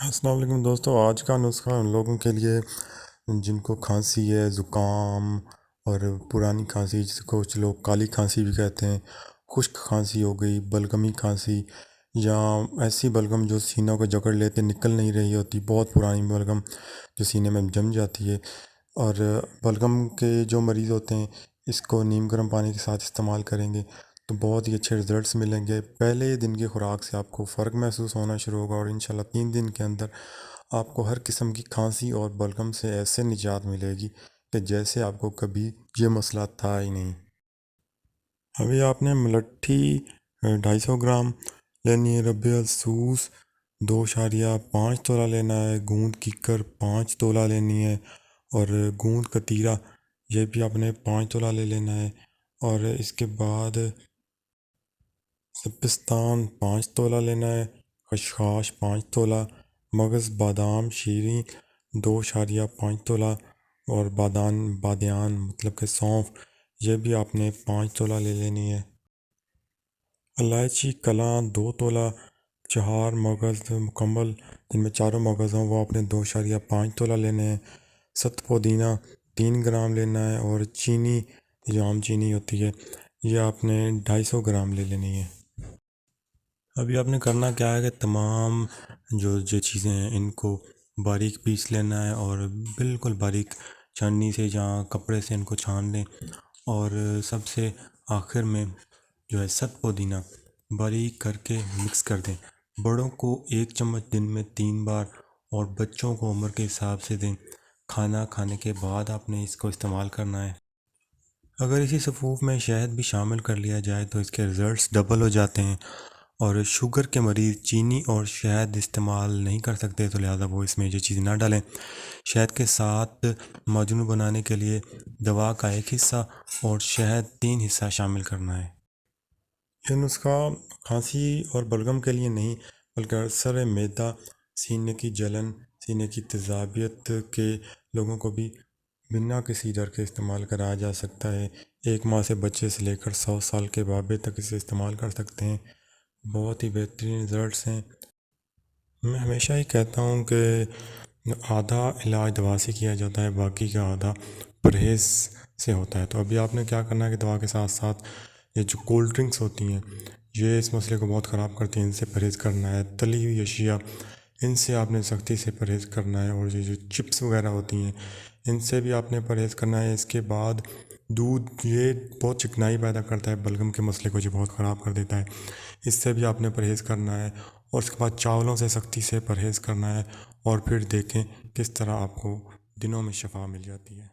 السلام علیکم دوستو، آج کا نسخہ ان لوگوں کے لیے جن کو کھانسی ہے، زکام اور پرانی کھانسی، جس کو کچھ لوگ کالی کھانسی بھی کہتے ہیں، خشک کھانسی ہو گئی، بلغمی کھانسی، یا ایسی بلغم جو سینوں کو جکڑ لیتے نکل نہیں رہی ہوتی، بہت پرانی بلغم جو سینے میں جم جاتی ہے۔ اور بلغم کے جو مریض ہوتے ہیں اس کو نیم گرم پانی کے ساتھ استعمال کریں گے تو بہت ہی اچھے رزلٹس ملیں گے۔ پہلے دن کی خوراک سے آپ کو فرق محسوس ہونا شروع ہوگا، اور انشاءاللہ 3 دن کے اندر آپ کو ہر قسم کی کھانسی اور بلغم سے ایسے نجات ملے گی کہ جیسے آپ کو کبھی یہ مسئلہ تھا ہی نہیں۔ ابھی آپ نے ملٹھی 250 گرام لینی ہے، رب السوس 2.5 تولہ لینا ہے، گوند کیکر 5 تولہ لینی ہے، اور گوند کتیرا یہ بھی آپ نے 5 تولہ لے لینا ہے، اور اس کے بعد سبستان 5 تولہ لینا ہے، خشخاش 5 تولہ، مغز بادام شیریں 2.5 تولہ، اور بادیان مطلب کہ سونف یہ بھی آپ نے 5 تولہ لے لینی ہے۔ الائچی کلاں 2 تولہ، 4 مغز مکمل جن میں چاروں مغز ہوں وہ آپ نے 2.5 تولہ لینے ہیں۔ ست پودینہ 3 گرام لینا ہے، اور چینی جو عام چینی ہوتی ہے یہ آپ نے 250 گرام لے لینی ہے۔ ابھی آپ نے کرنا کیا ہے کہ تمام جو چیزیں ہیں ان کو باریک پیس لینا ہے، اور بالکل باریک چھاننی سے یا کپڑے سے ان کو چھان لیں، اور سب سے آخر میں جو ہے ست پودینہ باریک کر کے مکس کر دیں۔ بڑوں کو 1 چمچ دن میں 3 بار، اور بچوں کو عمر کے حساب سے دیں۔ کھانا کھانے کے بعد آپ نے اس کو استعمال کرنا ہے۔ اگر اسی صفوف میں شہد بھی شامل کر لیا جائے تو اس کے رزلٹس ڈبل ہو جاتے ہیں، اور شوگر کے مریض چینی اور شہد استعمال نہیں کر سکتے تو لہٰذا وہ اس میں یہ چیز نہ ڈالیں۔ شہد کے ساتھ معجون بنانے کے لیے دوا کا 1 حصہ اور شہد 3 حصہ شامل کرنا ہے۔ یہ نسخہ کھانسی اور بلغم کے لیے نہیں بلکہ اثر معدہ، سینے کی جلن، سینے کی تیزابیت کے لوگوں کو بھی بنا کسی ڈر کے استعمال کرایا جا سکتا ہے۔ 1 ماہ سے بچے سے لے کر 100 سال کے بابے تک اسے استعمال کر سکتے ہیں۔ بہت ہی بہترین رزلٹس ہیں۔ میں ہمیشہ ہی کہتا ہوں کہ آدھا علاج دوا سے کیا جاتا ہے، باقی کا آدھا پرہیز سے ہوتا ہے۔ تو ابھی آپ نے کیا کرنا ہے کہ دوا کے ساتھ ساتھ یہ جو کولڈ ڈرنکس ہوتی ہیں یہ اس مسئلے کو بہت خراب کرتی ہیں، ان سے پرہیز کرنا ہے۔ تلی ہوئی اشیاء ان سے آپ نے سختی سے پرہیز کرنا ہے، اور یہ جو چپس وغیرہ ہوتی ہیں ان سے بھی آپ نے پرہیز کرنا ہے۔ اس کے بعد دودھ یہ بہت چکنائی پیدا کرتا ہے، بلغم کے مسئلے کو یہ بہت خراب کر دیتا ہے، اس سے بھی آپ نے پرہیز کرنا ہے۔ اور اس کے بعد چاولوں سے سختی سے پرہیز کرنا ہے، اور پھر دیکھیں کس طرح آپ کو دنوں میں شفا مل جاتی ہے۔